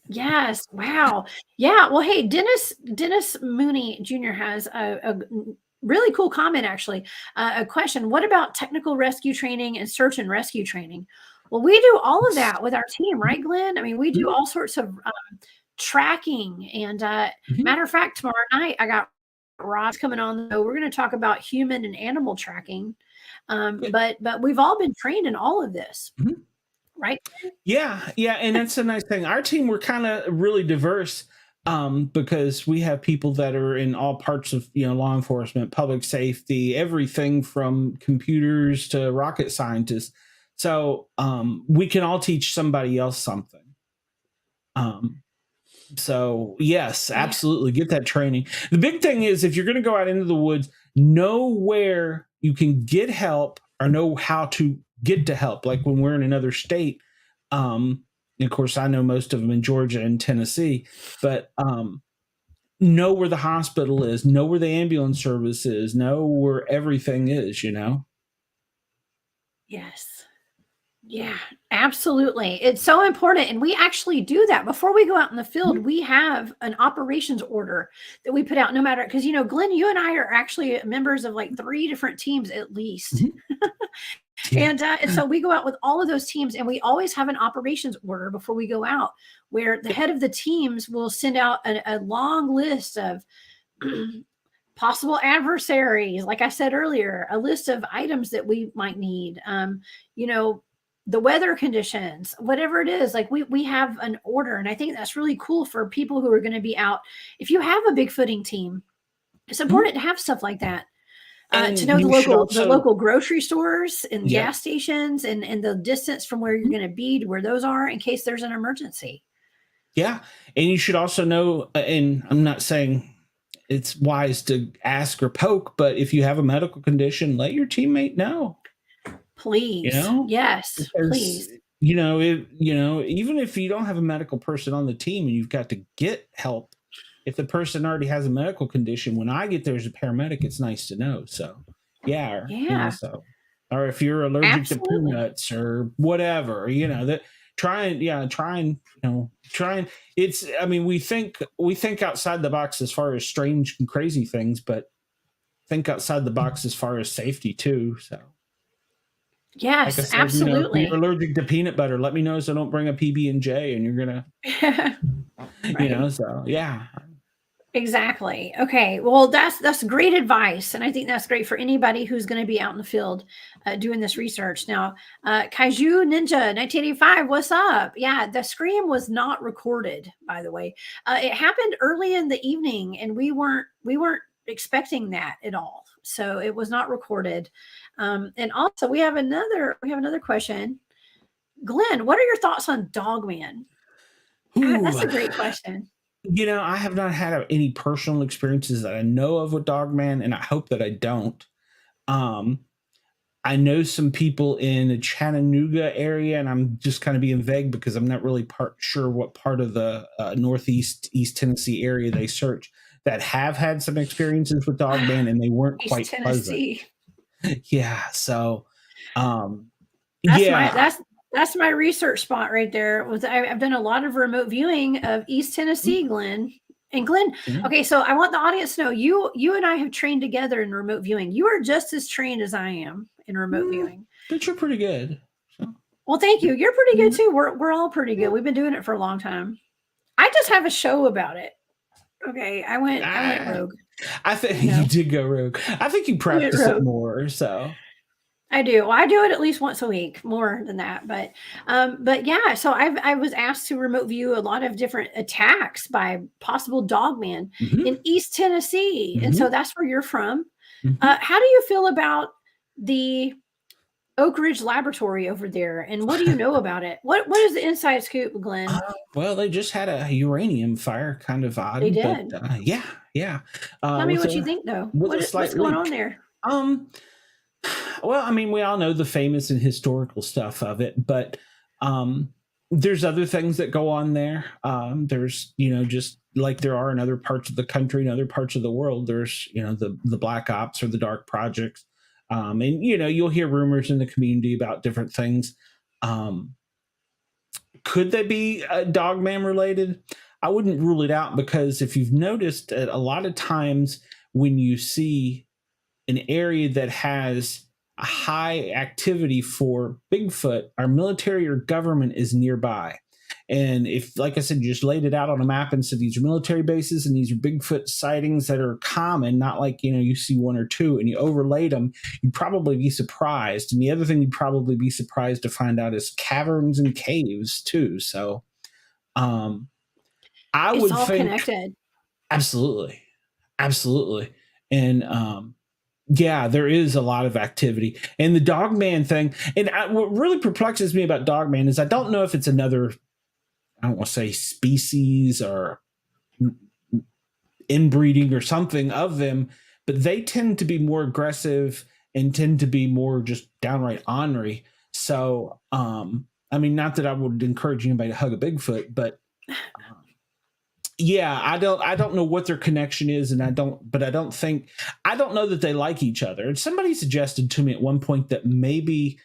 Yes. Wow. Yeah. Well, hey, Dennis Mooney Jr. has a really cool comment, actually. A question: what about technical rescue training and search and rescue training? Well, we do all of that with our team, right, Glenn? I mean, we do all sorts of tracking. And matter of fact, tomorrow night I got Rob's coming on. We're going to talk about human and animal tracking. But we've all been trained in all of this. Right? Yeah. And that's a nice thing. Our team, we're kind of really diverse because we have people that are in all parts of, law enforcement, public safety, everything from computers to rocket scientists. So we can all teach somebody else something. So yes, absolutely. Get that training. The big thing is, if you're going to go out into the woods, know where you can get help or know how to get to help. Like when we're in another state, of course, I know most of them in Georgia and Tennessee, but know where the hospital is, know where the ambulance service is, know where everything is, Yes. Yeah, absolutely. It's so important. And we actually do that before we go out in the field. We have an operations order that we put out, no matter, because, Glenn, you and I are actually members of like 3 different teams at least. And so we go out with all of those teams, and we always have an operations order before we go out, where the head of the teams will send out a long list of possible adversaries, like I said earlier, a list of items that we might need, the weather conditions, whatever it is. Like we have an order, and I think that's really cool for people who are going to be out. If you have a Bigfooting team, it's important to have stuff like that. To know the local grocery stores and gas stations and the distance from where you're going to be to where those are in case there's an emergency. Yeah. And you should also know, and I'm not saying it's wise to ask or poke, but if you have a medical condition, let your teammate know. Please. Yes, because, please. Even if you don't have a medical person on the team and you've got to get help, if the person already has a medical condition, when I get there as a paramedic, it's nice to know. So, or if you're allergic to peanuts or whatever, try and it's, I mean, we think outside the box as far as strange and crazy things, but think outside the box as far as safety too. So. Yes, like said, absolutely. If you're allergic to peanut butter, let me know so I don't bring a PB&J and you're going to, so yeah. Exactly. Okay. Well, that's great advice. And I think that's great for anybody who's going to be out in the field doing this research. Now, Kaiju Ninja 1985, what's up? Yeah, the scream was not recorded, by the way. It happened early in the evening, and we weren't expecting that at all. So it was not recorded. And also we have another question. Glenn, what are your thoughts on Dogman? That's a great question. I have not had any personal experiences that I know of with Dogman, and I hope that I don't. I know some people in the Chattanooga area, and I'm just kind of being vague because I'm not really sure what part of the Northeast, East Tennessee area they search, that have had some experiences with Dogman, and they weren't quite pleasant. Yeah. So, that's my research spot right there. I've done a lot of remote viewing of East Tennessee, Glenn. And Glenn, okay, so I want the audience to know you and I have trained together in remote viewing. You are just as trained as I am in remote viewing. But you're pretty good. So. Well, thank you. You're pretty good too. We're all pretty good. We've been doing it for a long time. I just have a show about it. Okay, I went rogue. I think you did go rogue. I think you practice it more. So I do. Well, I do it at least once a week, more than that. But yeah. So I was asked to remote view a lot of different attacks by possible dogman Hmm. in East Tennessee, and so Hmm. that's where you're from. Hmm. How do you feel about the Oak Ridge Laboratory over there, and what do you know about it? What is the inside scoop, Glenn? Well, they just had a uranium fire, kind of They odd, but did. yeah, yeah, Tell me with what you a think, though. slight What's going on leak. there? Um, well, I mean, we all know the famous and historical stuff of it, but um, there's other things that go on there. There's, just like there are in other parts of the country and other parts of the world. There's, the black ops or the dark projects, and you'll hear rumors in the community about different things. Um, could they be Dogman related? I wouldn't rule it out, because if you've noticed, a lot of times when you see an area that has a high activity for Bigfoot, our military or government is nearby. And if, like I said, you just laid it out on a map and said these are military bases and these are Bigfoot sightings that are common, not like, you see one or two, and you overlaid them, you'd probably be surprised. And the other thing you'd probably be surprised to find out is caverns and caves too. So um, I It's would all think connected. absolutely, absolutely. And yeah, there is a lot of activity. And the Dogman thing, and what really perplexes me about Dogman is I don't know if it's another, I don't want to say species or inbreeding or something of them, but they tend to be more aggressive and tend to be more just downright ornery. So, I mean, not that I would encourage anybody to hug a Bigfoot, but yeah, I don't know what their connection is, and I don't know that they like each other. And somebody suggested to me at one point that maybe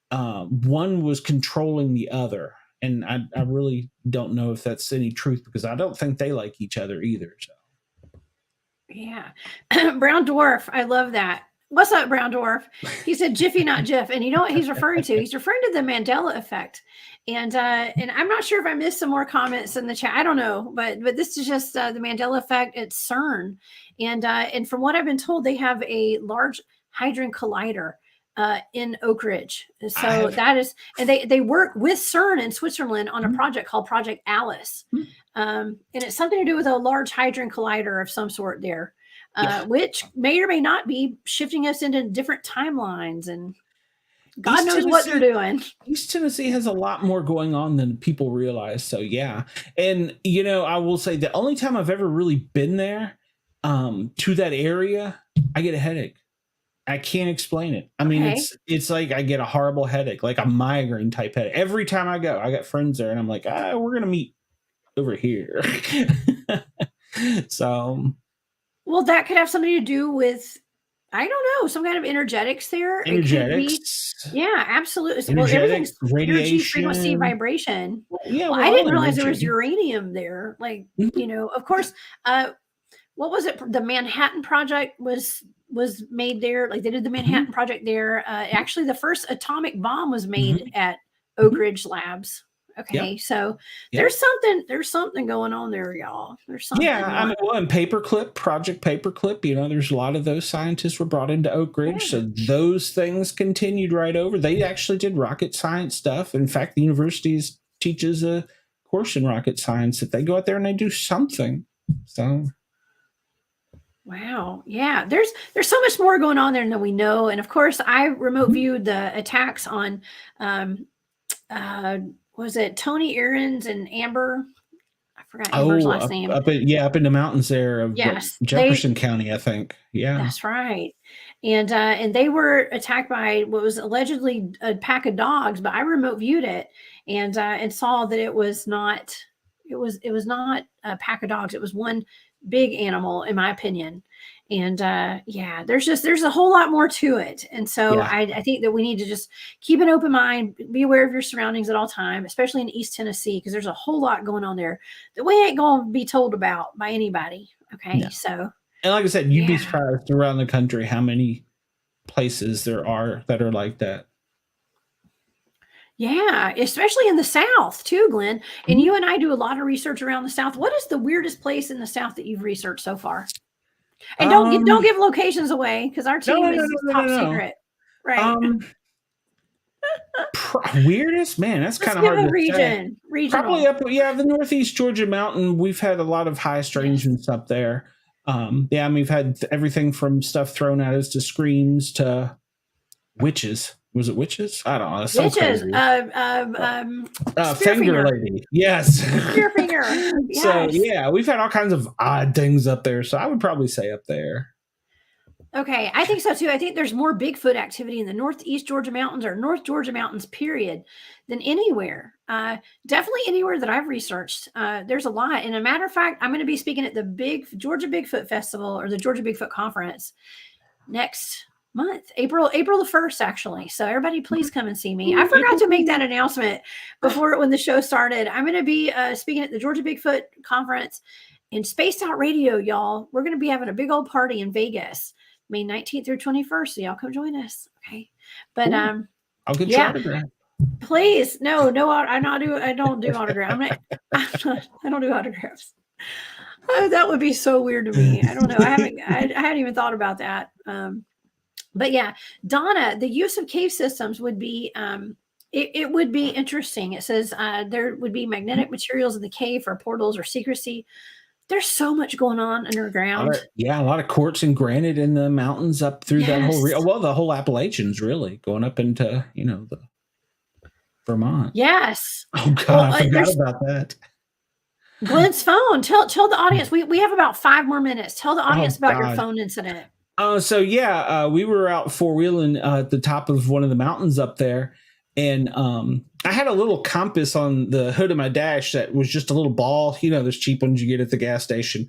one was controlling the other, and I really don't know if that's any truth, because I don't think they like each other either. So. Yeah. Brown dwarf. I love that. What's up, Brown dwarf? He said Jiffy, not Jiff. And you know what he's referring to? He's referring to the Mandela effect. And I'm not sure if I missed some more comments in the chat. I don't know, but this is just the Mandela effect at CERN. And from what I've been told, they have a large hadron collider in Oak Ridge. So that is, and they work with CERN in Switzerland on a project called Project Alice. And it's something to do with a large hadron collider of some sort there, which may or may not be shifting us into different timelines, and God knows what they're doing. East Tennessee has a lot more going on than people realize. So yeah. And I will say the only time I've ever really been there, to that area, I get a headache. I can't explain it. I mean, it's like I get a horrible headache, like a migraine type headache. Every time I go, I got friends there, and I'm like, we're gonna meet over here. So, well, that could have something to do with, I don't know, some kind of energetics there. Energetics. It could be, yeah, absolutely. Well, everything's radiation, energy, frequency, vibration. Yeah, well, I didn't realize there was uranium there. Like, mm-hmm. Of course, what was it? The Manhattan Project was made there. Like they did the Manhattan Project there. Actually, the first atomic bomb was made at Oak Ridge Labs. Okay, so there's something going on there, y'all. There's something. Yeah, I mean, well, and Project Paperclip, there's a lot of those scientists were brought into Oak Ridge, so those things continued right over. They actually did rocket science stuff. In fact, the university teaches a course in rocket science that they go out there and they do something. So. Wow. Yeah. There's so much more going on there than we know. And of course, I remote viewed the attacks on was it Tony Aarons and Amber? I forgot Amber's last name. Up in the mountains there of Jefferson County, I think. Yeah. That's right. And they were attacked by what was allegedly a pack of dogs, but I remote viewed it and saw that it was not a pack of dogs. It was one big animal, in my opinion. And there's a whole lot more to it. And so I think that we need to just keep an open mind, be aware of your surroundings at all time, especially in East Tennessee, because there's a whole lot going on there that we ain't going to be told about by anybody. Okay. Yeah. So, and like I said, you'd be surprised around the country how many places there are that are like that. Yeah, especially in the South too, Glenn. And you and I do a lot of research around the South. What is the weirdest place in the South that you've researched so far? And don't give locations away, because our team is top secret. Right. Weirdest, man, that's Let's kind of give hard a to say. regional. Probably up, the Northeast Georgia mountain. We've had a lot of high strangeness up there. Yeah, we've had everything from stuff thrown at us to screams to witches. Was it witches? I don't know. Witches. Finger lady. Yes. Spear finger. Yes. So yeah, we've had all kinds of odd things up there. So I would probably say up there. Okay, I think so too. I think there's more Bigfoot activity in the Northeast Georgia mountains or North Georgia mountains, period, than anywhere. Definitely anywhere that I've researched. There's a lot. And a matter of fact, I'm going to be speaking at the Georgia Bigfoot Festival or the Georgia Bigfoot Conference next month, April the 1st, actually. So everybody, please come and see me. I forgot to make that announcement when the show started. I'm going to be speaking at the Georgia Bigfoot Conference and Spaced Out Radio, y'all. We're going to be having a big old party in Vegas, May 19th through 21st. So y'all come join us. Okay. But I'll get your autograph. Please. No, I don't do autographs. I don't do autographs. That would be so weird to me. I don't know. I hadn't even thought about that. But yeah, Donna, the use of cave systems would be it would be interesting. It says there would be magnetic materials in the cave for portals or secrecy. There's so much going on underground. A lot of quartz and granite in the mountains up through that whole the whole Appalachians, really going up into the Vermont. Yes. Oh God, I forgot about that. Glenn's phone. Tell the audience. We have about 5 more minutes. Tell the audience about your phone incident. We were out 4-wheeling at the top of one of the mountains up there, and I had a little compass on the hood of my dash that was just a little ball, those cheap ones you get at the gas station,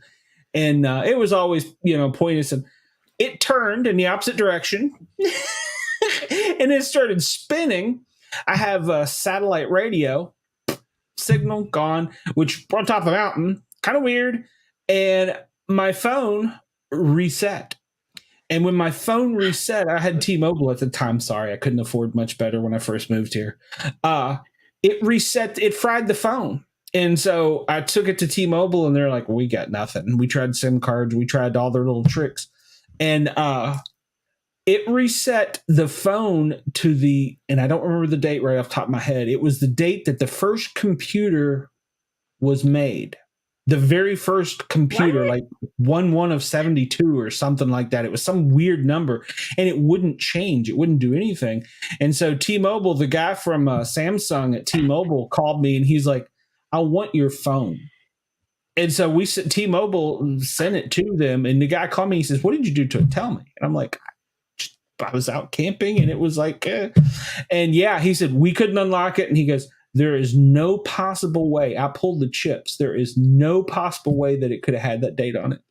and it was always pointing us, and it turned in the opposite direction, and it started spinning. I have a satellite radio signal gone, which on top of the mountain, kind of weird, and my phone reset. And when my phone reset, I had T-Mobile at the time. Sorry, I couldn't afford much better when I first moved here. It reset. It fried the phone. And so I took it to T-Mobile, and they're like, we got nothing. We tried SIM cards. We tried all their little tricks. And it reset the phone to and I don't remember the date right off the top of my head. It was the date that the first computer was made. The very first computer, like 1/1 of 72 or something like that. It was some weird number, and it wouldn't change. It wouldn't do anything. And so T-Mobile, the guy from Samsung at T-Mobile called me, and he's like, I want your phone. And so T-Mobile sent it to them, and the guy called me. He says, what did you do to it? Tell me. And I'm like, I was out camping, and it was like, and yeah, he said, we couldn't unlock it. And he goes, there is no possible way. I pulled the chips. There is no possible way that it could have had that date on it.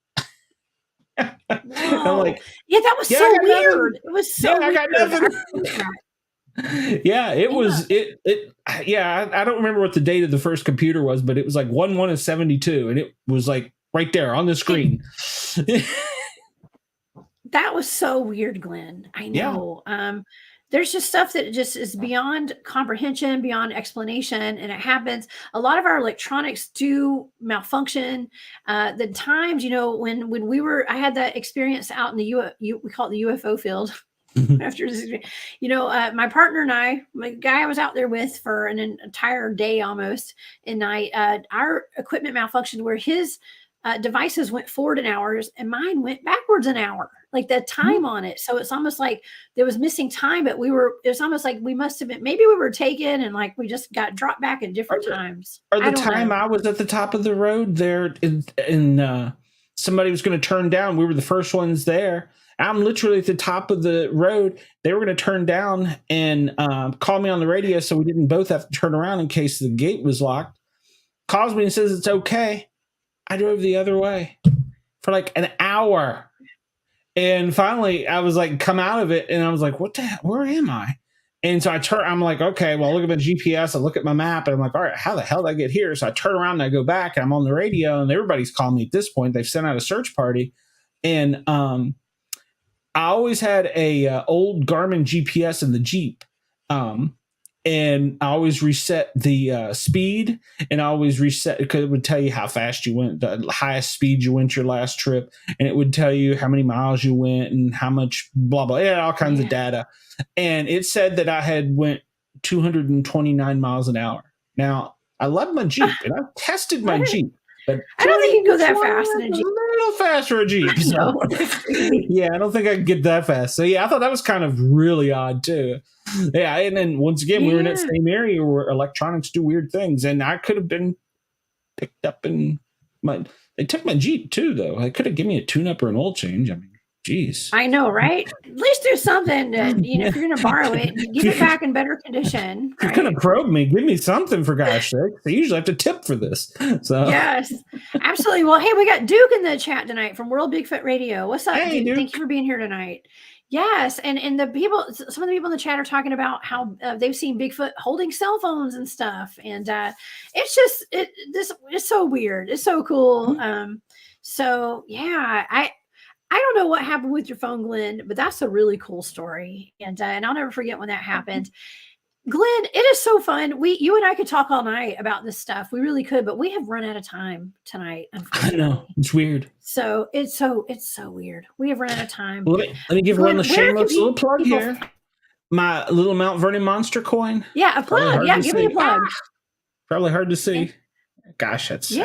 I'm like, yeah, that was so weird. It was so weird. I got nothing. Yeah, it was it. Yeah, I don't remember what the date of the first computer was, but it was like 1/1 of 72, and it was like right there on the screen. That was so weird, Glenn. I know. Yeah. There's just stuff that just is beyond comprehension, beyond explanation, and it happens. A lot of our electronics do malfunction. The times, when I had that experience out in the we call it the UFO field. After this, my partner and I, my guy I was out there with for an entire day almost and night, our equipment malfunctioned where his devices went forward an hour and mine went backwards an hour, like the time on it. So it's almost like there was missing time, but it was almost like we must have been, maybe we were taken and like we just got dropped back at different times. Or the time I was at the top of the road there and somebody was going to turn down. We were the first ones there. I'm literally at the top of the road. They were going to turn down and call me on the radio so we didn't both have to turn around in case the gate was locked. Calls me and says it's okay. I drove the other way for like an hour. And finally, I was like, come out of it. And I was like, what the hell? Where am I? And so I'm like, okay, well, look at my GPS. I look at my map and I'm like, all right, how the hell did I get here? So I turn around and I go back and I'm on the radio and everybody's calling me at this point. They've sent out a search party. And I always had a old Garmin GPS in the Jeep. And and I always reset the speed, and I always reset because it would tell you how fast you went, the highest speed you went your last trip, and it would tell you how many miles you went and how much blah blah, yeah, all kinds of data. And it said that I had went 229 miles an hour. Now I love my Jeep, and I've tested my Jeep. But I don't think you can go that fast in a Jeep. A little fast for a Jeep. So. Yeah, I don't think I can get that fast. So yeah, I thought that was kind of really odd too. Yeah, and then once again, we were in that same area where electronics do weird things, and I could have been picked up in my. They took my Jeep too, though. They could have given me a tune-up or an oil change. I mean, geez. I know, right? At least do something. If you're going to borrow it, give it back in better condition. Right? You're going to probe me. Give me something, for gosh sake. I usually have to tip for this. So yes, absolutely. Well, hey, we got Duke in the chat tonight from World Bigfoot Radio. What's up, hey, Duke? Thank you for being here tonight. Yes, and the people, some of the people in the chat are talking about how they've seen Bigfoot holding cell phones and stuff, and it's just it's so weird. It's so cool. So yeah, I don't know what happened with your phone, Glenn, but that's a really cool story. And I'll never forget when that happened. Glenn, it is so fun. You and I could talk all night about this stuff. We really could, but we have run out of time tonight. I know. It's weird. So it's so weird. We have run out of time. Well, let me give Glenn, one a shameless little plug here. My little Mount Vernon Monster coin. Yeah, a plug. Yeah, give me a plug. Probably hard to see. Gosh, that's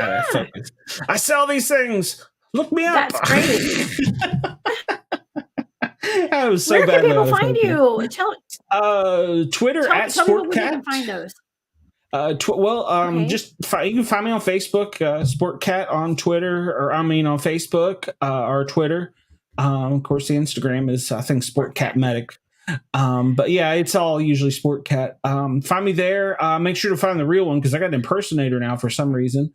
I sell these things. Look me up. That's great. I was so Where bad. Can people find you? Twitter at SportCat. Can find those. Just you can find me on Facebook, SportCat on Twitter, or on Facebook or Twitter. Of course, the Instagram is I think SportCat Medic. But yeah, it's all usually SportCat. Find me there. Make sure to find the real one because I got an impersonator now for some reason.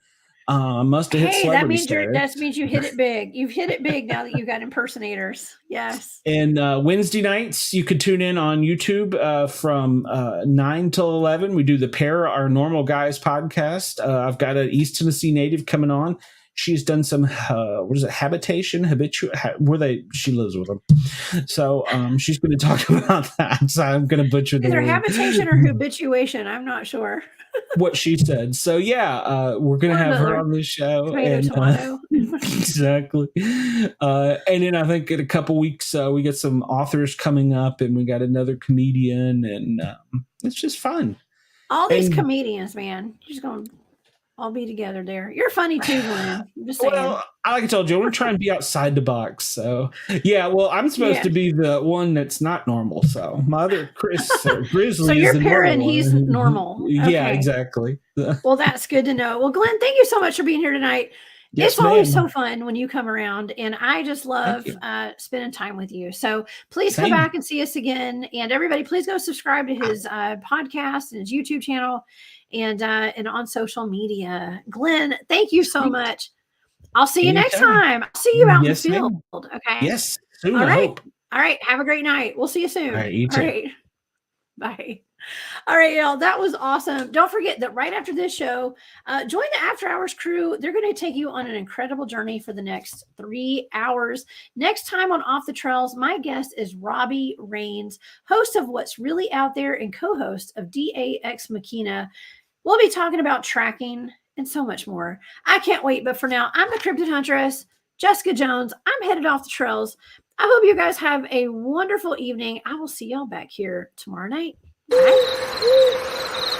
Must have hit celebrity status. That means you hit it big. You've hit it big now that you've got impersonators. Yes. And Wednesday nights you could tune in on YouTube from 9 till 11. We do the Paranormal Guys podcast. I've got an East Tennessee native coming on. She's done some habitation she lives with them. So she's going to talk about that. So I'm going to butcher the either word. Habitation or habituation. I'm not sure. What she said. So yeah, we're going to have her on the show. Tomato. Exactly. And then I think in a couple weeks we get some authors coming up, and we got another comedian, and it's just fun. All these comedians, man, you're just going to all be together there. You're funny too, Glenn. I'm just saying. Well, like I told you, we're trying to be outside the box. So yeah, well, I'm supposed to be the one that's not normal. So my other Chris Grizzly. So you're pairing, he's normal. Okay. Yeah, exactly. Well, that's good to know. Well, Glenn, thank you so much for being here tonight. Yes, it's always so fun when you come around, and I just love spending time with you. So please come back and see us again. And everybody, please go subscribe to his podcast and his YouTube channel. And on social media. Glenn, thank you so much. I'll see you next time. I'll see you out in the field. Okay. Yes. Soon, all I right. hope. All right. Have a great night. We'll see you soon. All right. You too. All right. Bye. All right, y'all. That was awesome. Don't forget that right after this show, join the After Hours crew. They're going to take you on an incredible journey for the next 3 hours. Next time on Off the Trails, my guest is Robbie Rains, host of What's Really Out There and co-host of DAX Machina. We'll be talking about tracking and so much more. I can't wait. But for now, I'm the Cryptid Huntress, Jessica Jones. I'm headed off the trails. I hope you guys have a wonderful evening. I will see y'all back here tomorrow night. Bye.